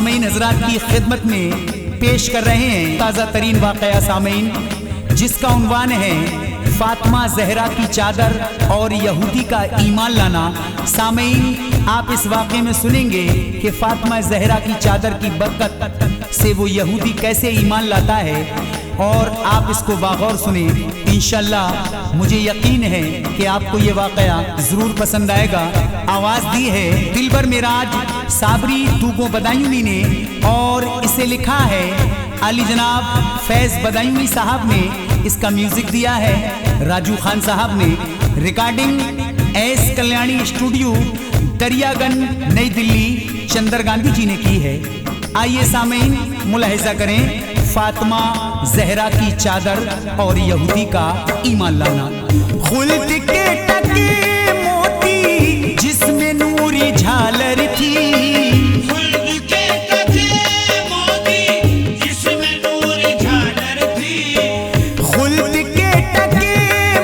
सामीन हजरात की खिदमत में पेश कर रहे हैं ताज़ा तरीन वाक़या सामीन, जिसका उन्वान है फातिमा जहरा की चादर और यहूदी का ईमान लाना। सामीन, आप इस वाक़े में सुनेंगे कि फातिमा जहरा की चादर की बरकत से वो यहूदी कैसे ईमान लाता है, और आप इसको बागौर सुने। इंशाअल्लाह मुझे यकीन है कि आपको ये वाक़या ज़रूर पसंद आएगा। आवाज़ दी है दिलबर मिराज साबरी तूगो बदायूनी ने, और इसे लिखा है अली जनाब फैज़ बदायूनी साहब ने। इसका म्यूज़िक दिया है राजू खान साहब ने। Recording S Kalyani studio Daryaganj नई दिल्ली चंदर गांधी जी ने की है। आइए सामीन मुलाहिज़ा करें फातिमा जहरा की चादर और यहूदी का ईमान लाना। खुल्द के टके मोती जिसमें नूरी झालर थी, खुल्द के टके मोती जिसमें नूरी झालर थी, खुल्द के टके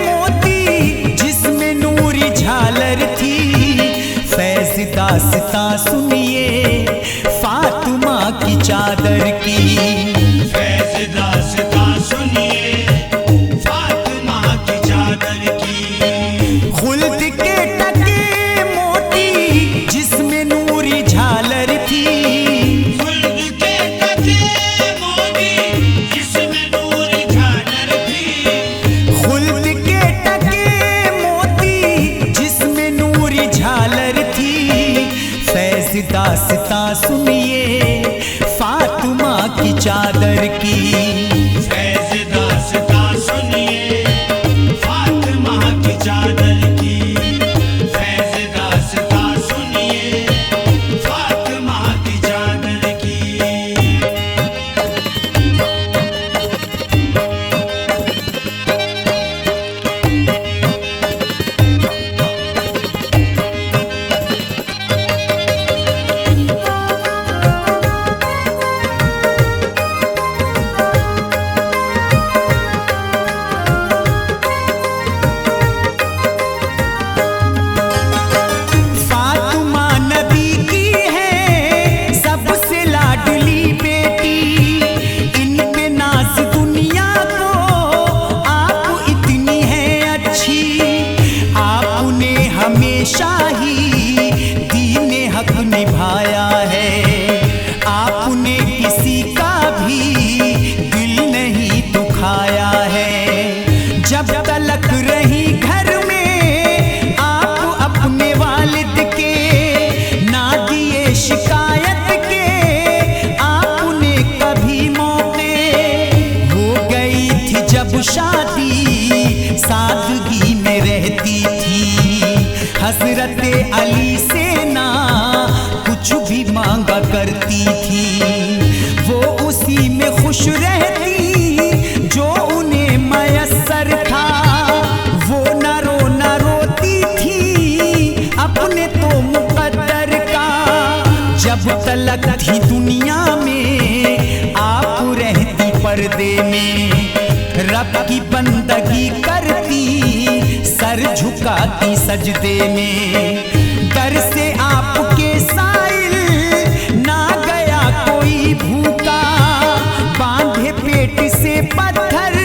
मोती जिसमें नूरी झालर थी। फैज़ दास्तां सुनिए फातिमा की चादर की, सुनिए फातिमा की चादर की। खुल्द के टके मोती जिसमें नूरी झालर थी, खुल्द के टके मोती जिसमें नूरी झालर थी, खुल्द के टके मोती जिसमें नूरी झालर थी। फैज़ दास्तां सुनिए फातिमा की चादर की, शाही दीने हक निभाया है। आपने किसी का भी दिल नहीं दुखाया है। जब तलक रही घर में आप अपने वालिद के ना दिए शिकायत के, आपने कभी मौके हो गई थी जब शादी सादगी में रहती थी। हज़रत अली से ना कुछ भी मांगा करती थी, वो उसी में खुश रहती जो उन्हें मयस्सर था। वो न रोती थी अपने तो मुक़द्दर का। जब तलक थी दुनिया में आप रहती पर्दे में, रब की बंदगी करती सर झुकाती सजदे में। दर से आपके साइल ना गया कोई भूखा, बांधे पेट से पत्थर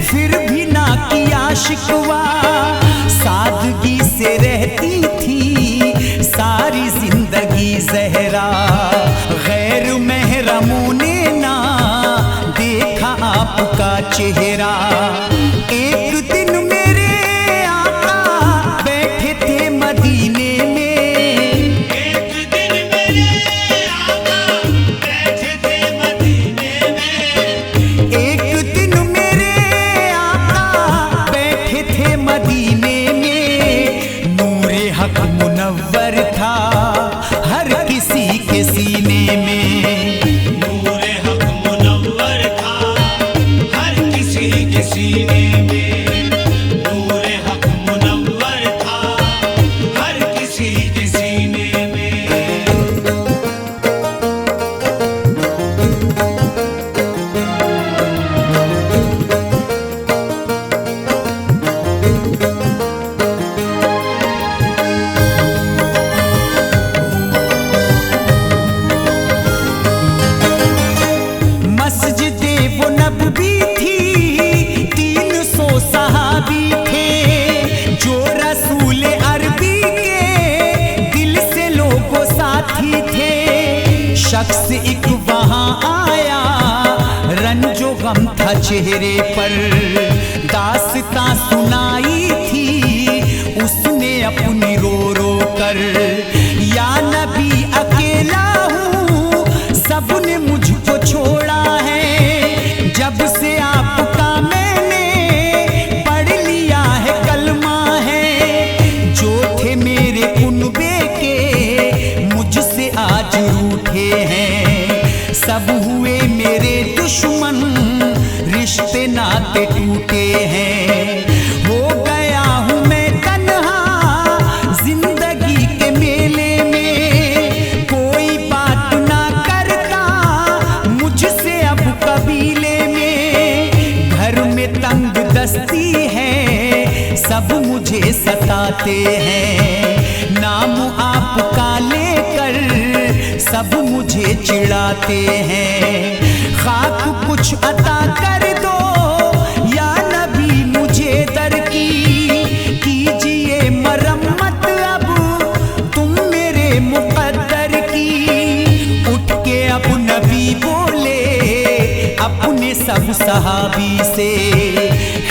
फिर भी ना किया शिकवा। सादगी से रहती थी सारी जिंदगी ज़हरा, गैर महरमों ने ना देखा आपका चेहरा। एक दिन मेरे आका बैठे थे मदीने में, एक दिन मेरे आका बैठे थे मदीने में, एक दिन मेरे आका बैठे थे मदीने में। नूरे हक मुनव्वर था हर किसी के सीने में, नूरे हक मुनव्वर था हर किसी के सीने में। शख्स एक वहां आया, रंजो गम था चेहरे पर। दास्तां सुनाई थी उसने अपनी रो रो कर। या नबी अकेला हूँ, सबने मुझको छोड़ा है। जब से आपका मैंने पढ़ लिया है कलमा है। जो थे मेरे कुनबे के मुझसे आज रूठे हैं। सब हुए मेरे दुश्मन, रिश्ते नाते टूटे हैं। हो गया हूँ मैं तन्हा जिंदगी के मेले में। कोई बात ना करता मुझसे अब कबीले में। घर में तंग दस्ती है, सब मुझे सताते हैं। नाम आपका लेकर सब मुझे चिढ़ाते हैं। खाक कुछ अता कर दो या नबी मुझे दर की। कीजिए मरम्मत अब तुम मेरे मुकद्दर की। उठ के अब नबी बोले अपने सब सहाबी से।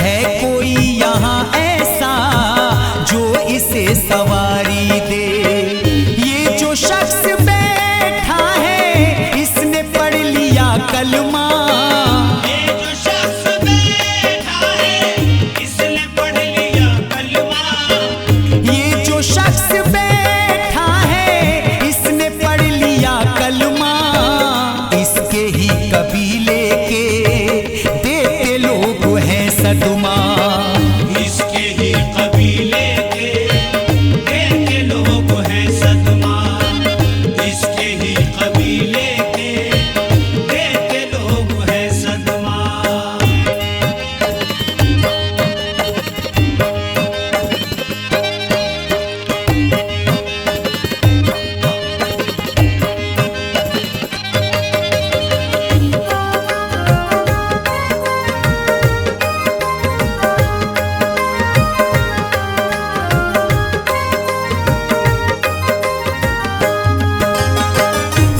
है कोई यहाँ ऐसा जो इसे सवारी दे। ये जो शख्स बैठा है इसने पढ़ लिया कलमा। ये जो शख्स बैठा है इसने पढ़ लिया कलमा। ये जो शख्स बैठा है इसने पढ़ लिया कलमा। इसके ही कबीले के देते लोग हैं सदमा। इसके ही कबीले के देते लोग हैं सदमा। इसके ही कबीले के देते लोग हैं सदमा।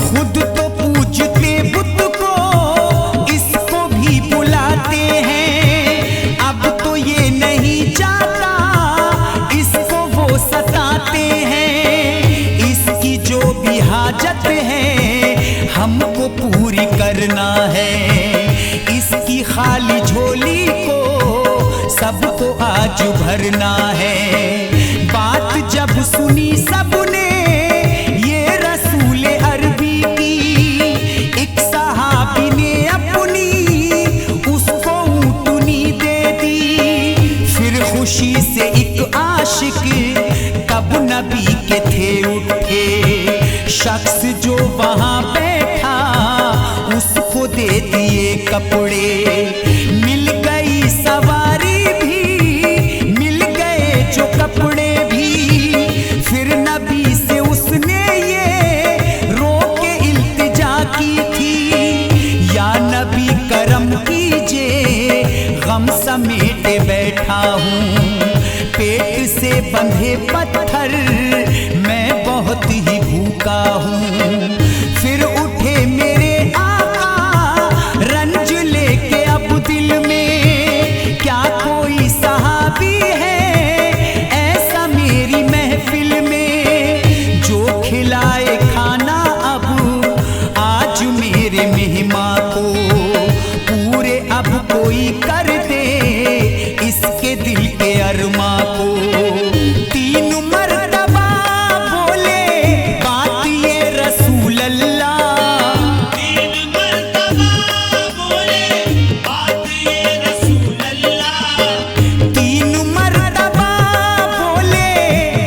खुद तो पूजते बुत को इसको भी बुलाते हैं। अब तो ये नहीं चाहता इसको वो सताते हैं। इसकी जो भी हाजत है हमको पूरी करना है। इसकी खाली झोली को सबको आज भरना है। बात जब सुनी सबने ये रसूल अरबी की। एक सहाबी ने अपनी उसको ऊँटनी दे दी। फिर खुशी से एक आशिक तब नबी के थे उठे। शख्स जो वहां बैठा उसको दे दिए कपड़े। मिल गई सवारी भी, मिल गए जो कपड़े भी। फिर नबी से उसने ये रो के इल्तिजा की थी। या नबी करम कीजिए गम समेटे बैठा हूँ। पेट से बंधे पत्थर मैं बहुत ही भूखा हूँ। फिर उठे मेरे आका रंज लेके अब दिल में। क्या कोई सहाबी है ऐसा मेरी महफिल में। जो खिलाए खाना अब आज मेरे मेहमा को। पूरे अब कोई कर दे इसके दिल के अरमा को। तीन मर्तबा बोले बात ये रसूल अल्लाह। तीन मर्तबा बोले बात ये रसूल अल्लाह। तीन मर्तबा बोले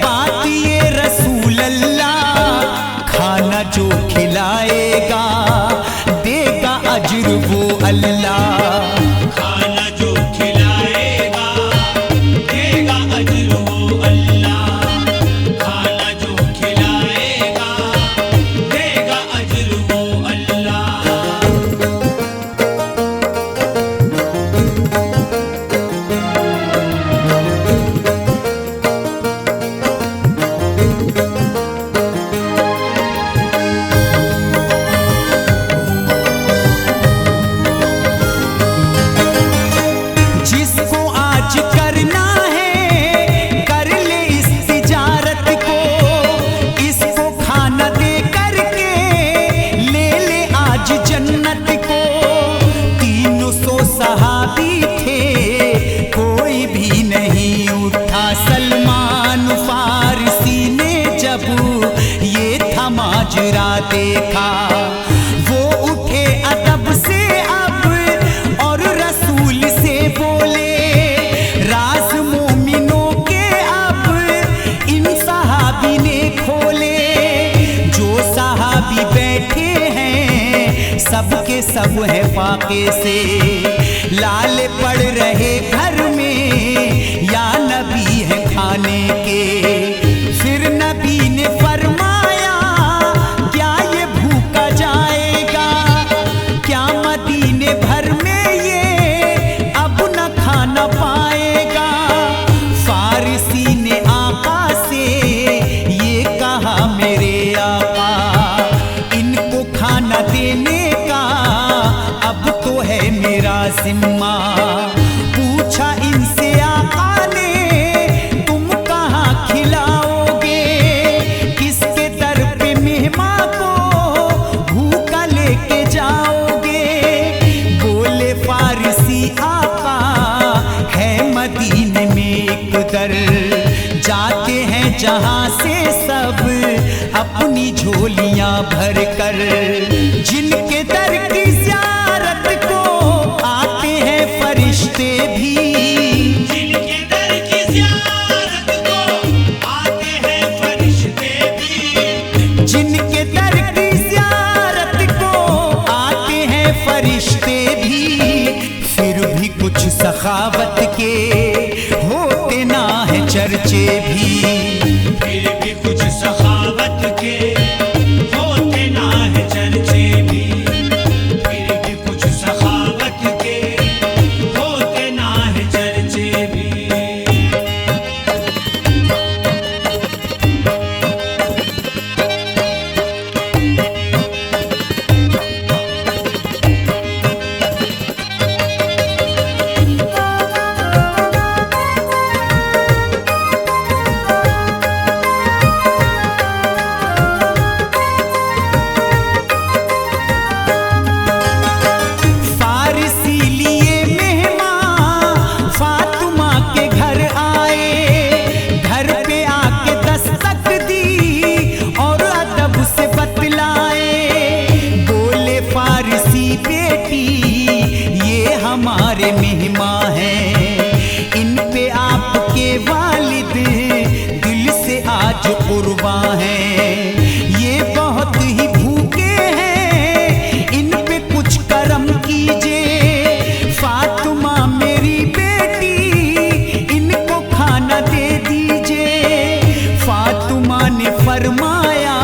बात ये रसूल अल्लाह। खाना जो खिलाएगा देगा अज्र वो अल्लाह। खाना जो खिलाएगा देगा फाके से। लाले पड़ रहे घर में या नबी है खाने के। फिर नबी ने फरमाया क्या ये भूखा जाएगा, क्या मदीने भर में ये अब न खाना पाएगा। फारसी ने आका से ये कहा मेरे आका, इनको खाना देने का अब तो है मेरा जिम्मा। पूछा इनसे आका ने तुम कहाँ खिलाओगे, किसके दर पे मेहमान को भूखा लेके जाओगे। बोले फारसी आका है मदीने में एक दर, जाते हैं जहाँ से सब अपनी झोलियां भर कर। जिनके दर की ज़ियारत को आते हैं फरिश्ते भी, जिनके दर की ज़ियारत को आते हैं फरिश्ते भी। जिनके दर की ज़ियारत को आते हैं फरिश्ते भी। फिर भी कुछ सखावत के होते ना है चर्चे भी। फिर भी कुछ सखावत के होते ना है चर्चे भी। फिर भी कुछ सखावत के होते ना है चर्चे भी। फारसी लिए मेहमान फातिमा के घर आए। घर पे आके दस्तक दी और अदब से बतलाए। बोले फारसी बेटी ये हमारे मेहमान हैं, इन पे आपके वालिद दिल से आज कुर्बान हैं। ये बहुत ही भूखे हैं, इन पे कुछ करम कीजिए। फातिमा मेरी बेटी इनको खाना दे दीजिए। फातिमा ने फरमाया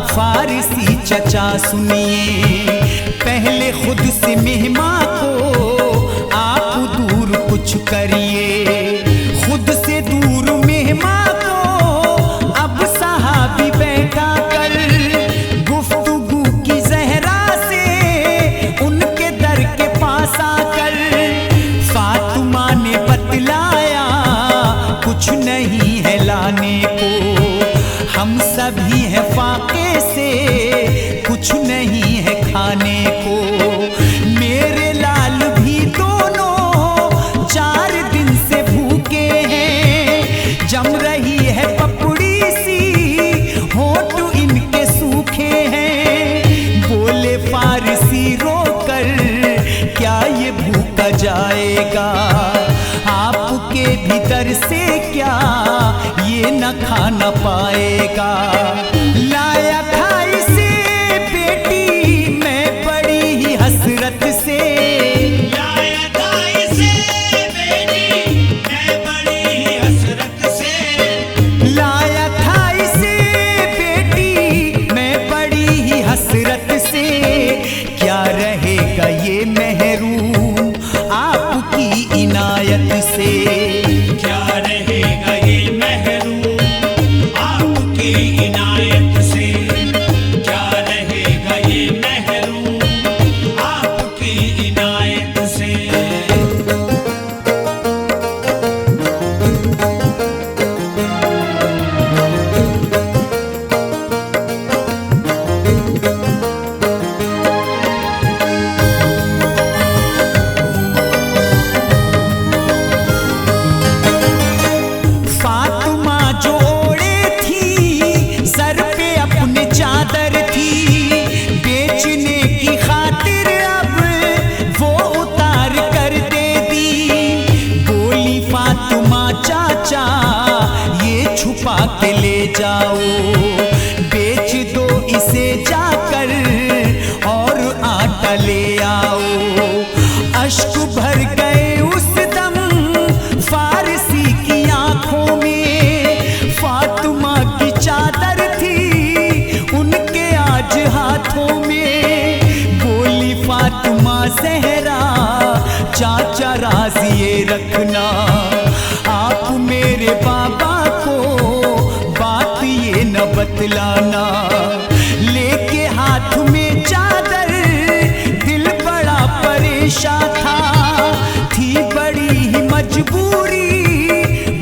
फारसी चचा सुनिए, पहले खुद से मेहमान को आप दूर कुछ करिए। खुद से दूर मेहमान को अब सहाबी बैठा कर गुफ्तगू की ज़हरा से उनके दर के पास आकर। फातिमा ने बतलाया कुछ नहीं है लाने को, हम सभी हैं फाके से, कुछ नहीं है खाने को। मेरे लाल भी दोनों 4 दिन से भूखे हैं। जम रही है पपड़ी सी, होठ इनके सूखे हैं। बोले फारसी रोकर क्या ये भूखा जाएगा, आपके भीतर से क्या ये न खाना पाएगा। लाया था इसे बेटी मैं बड़ी ही हसरत से। लाया था इसे बेटी मैं बड़ी ही हसरत से। लाया था इसे बेटी मैं बड़ी ही हसरत से। क्या रहेगा ये महरूम आपकी इनायत से। क्या रहेगा ये महरूम आपकी इनायत से। राज ये रखना, आप मेरे बाबा को बात ये न बतलाना। लेके हाथ में चादर दिल बड़ा परेशान था, थी बड़ी ही मजबूरी,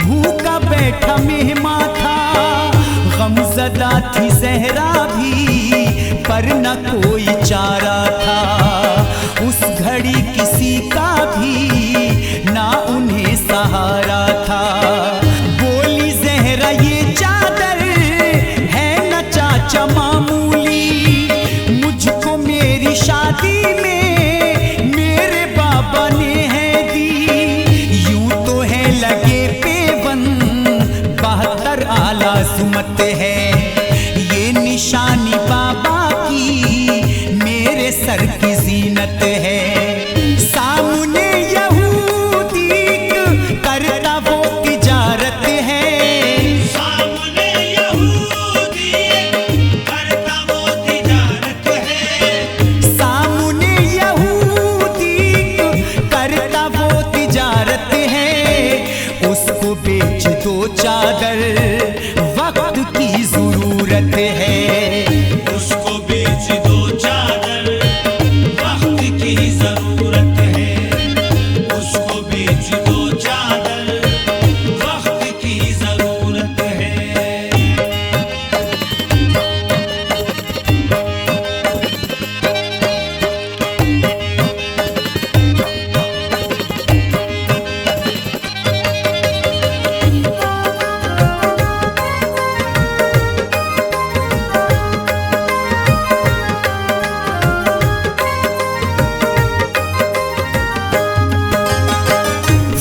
भूखा बैठा मेहमान था। गमज़दा थी ज़हरा भी पर न कोई चारा था, उस घड़ी किसी का भी ना उन्हें सहारा था। बोली ज़हरा ये चादर है न चाचा मामूली, मुझको मेरी शादी में मेरे बाबा ने है दी। यूं तो है लगे पेवन 72 आला सुमत है, ये निशानी बाबा की मेरे सर की जीनत है। सामने यहूदी करता वो तिजारत है, सामने यहूदी करता वो तिजारत है। सामने यहूदी करता वो तिजारत है। उसको बेच दो चादर वक्त की जरूरत है, उसको बेच दो चादर वक्त की जरूरत है, उसको बेच दो चादर वक्त की जरूरत है।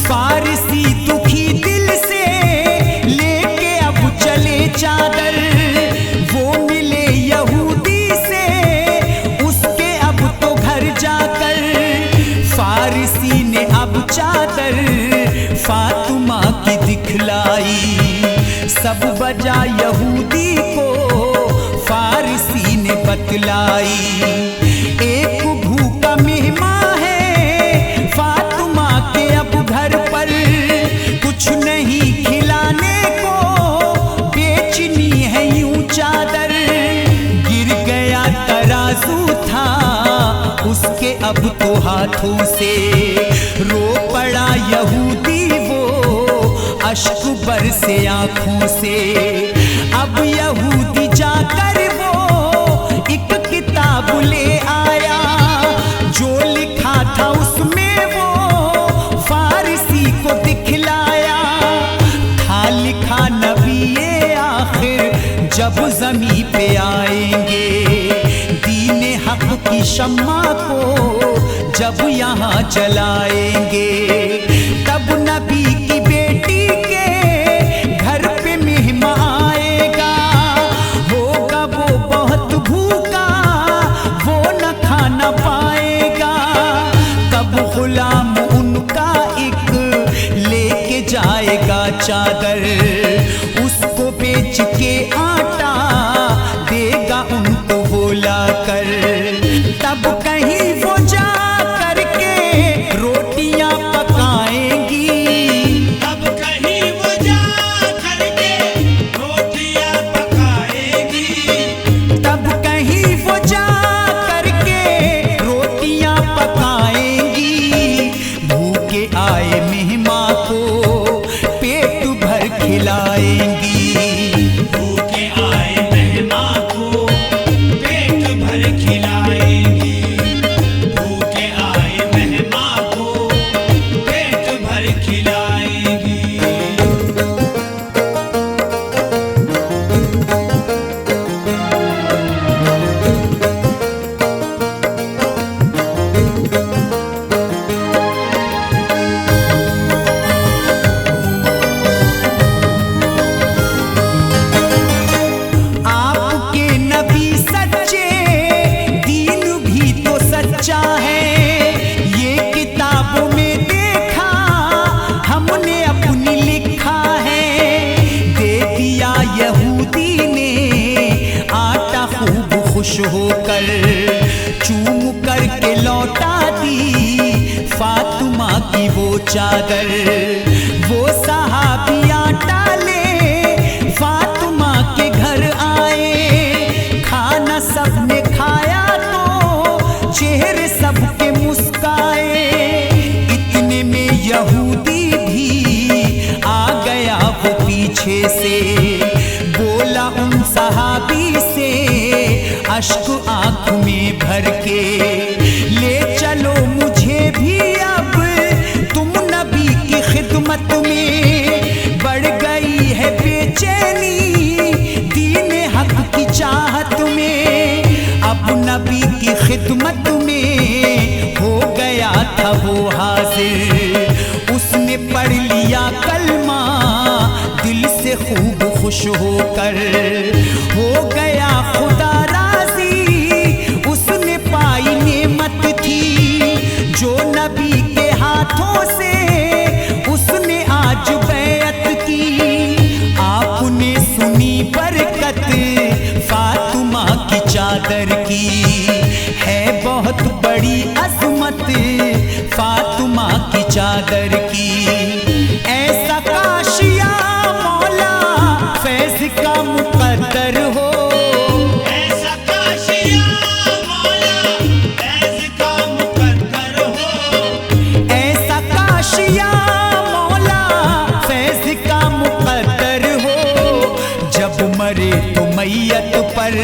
फारसी दुखी दिल से लेके अब चले चादर, वो मिले यहूदी से उसके अब तो घर जाकर। फारसी ने अब चादर फातिमा की दिखलाई, सब वजह यहूदी को फारसी ने बतलाई। एक भूखा मेहमान है फातिमा के अब घर पर, कुछ नहीं खिलाने को बेचनी है यूं चादर। गिर गया तराजू था उसके अब तो हाथों से, रो पड़ा यहूदी वो अश्क बरसे आंखों से। अब यहूदी जाकर वो एक किताब ले आया, जो लिखा था उसमें वो फारसी को दिखलाया। था लिखा नबी ये आखिर जब ज़मीं पे आएंगे, दीने हक की शम्मा को जब यहाँ जलाएंगे। तब नबी की बेटी के घर पे मेहमान आएगा, होगा वो बहुत भूखा, वो न खाना पाएगा। तब गुलाम उनका एक लेके जाएगा चादर, उसको बेच के आटा देगा उनको वो लाकर। तब कहीं वो जा करके रोटियां पकाएंगी, तब कहीं वो जा करके रोटियां पकाएगी, तब कहीं वो जा करके रोटियां पकाएंगी। भूखे आए मेहमान को पेट भर खिलाएंगी, भूखे आए मेहमान को पेट भर खिलाएगी, भूखे आए मेहमान को पेट भर खिलाएगी। आपके नबी सच्चे, दीन भी तो सच्चा है। ये किताबों में देखा हमने अपनी लिखा है। दे दिया यहूदी ने आटा खूब खुश होकर, चूम करके लौटा दी फातिमा की की वो चादर। वो सहाबियाँ टाले फातिमा के घर आए, खाना सबने खाया तो चेहरे सबके मुस्काए। इतने में यहूदी भी आ गया वो पीछे से, बोला उन सहाबी से अश्क आँख में भर के, ले चलो मुझे भी अब तुम नबी की खिदमत में। बढ़ गई है बेचैनी दीन हक की चाहत में, अब नबी की खिदमत में हो गया था वो हाजिर। उसने पढ़ लिया कलमा दिल से खूब खुश होकर, हो गया खुदा राजी, उसने पाई नेमत थी जो नबी के हाथों से उसने आज बैअत की। आपने सुनी बरकत फातिमा की चादर की, है बहुत बड़ी अजमत फातिमा की चादर की। ऐसा काशिया मौला फैज का मुकद्दर हो, ऐसा काशिया मौला फैज़ का मुकद्दर हो, ऐसा काशिया मौला फैज का मुकद्दर हो। जब मरे तो मैयत पर